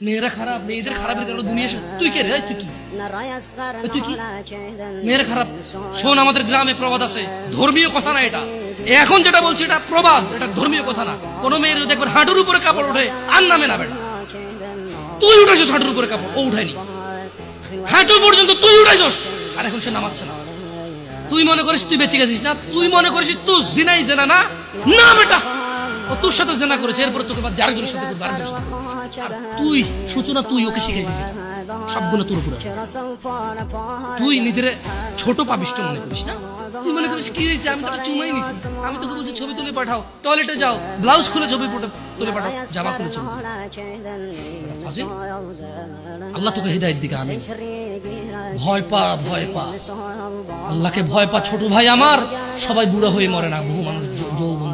মেয়েরা খারাপ, মেয়েদের খারাপের কারণে দুনিয়া তুই কে রে? তুই কি? তুই কি? মেয়েরা খারাপ। শোন, আমাদের গ্রামে প্রবাদ আছে, ধর্মীয় কথা না এটা। এখন যেটা বলছি এটা প্রবাদ, এটা ধর্মীয় কথা না। কোন মেয়ের দেখবেন হাঁটুর উপরে কাপড় ওঠে আর নামে না বেটা। তুই উঠাইছিস হাঁটুর উপরে কাপড়, ও উঠায়নি। হাঁটু পর্যন্ত তুই উঠাইছস, আর এখন সে নামাচ্ছে না। তুই মনে করিস তুই বেঁচে গেছিস না? তুই মনে করিস তুই জিনাই জেনা না? না বেটা, ও তোর সাথে জেনা করেছে, এরপরে তোকে বাদ আরেকজনের সাথে করবে, আরেকজনের সাথে। আর তুই সূচনা, তুই ওকে শিখাইছিস, সবগুলো তোর উপরে। তুই নিজের ছোট পাপিষ্ট মনে করিস না? তুই মনে করিস কি হয়েছে, আমি তোকে চুমাই নিছি, আমি তোকে বলছি ছবি তুলে পাঠাও, টয়লেটে যাও, ব্লাউজ খুলে ছবি তুলে পাঠাও, জামা খুলে ছবি। আল্লাহ তোকে হৃদায়েত দিকে আমিন। ভয় পা, ভয় পা, আল্লাহকে ভয় পা ছোট ভাই আমার। সবাই বুড়া হয়ে মরে না, বহু মানুষ যৌবন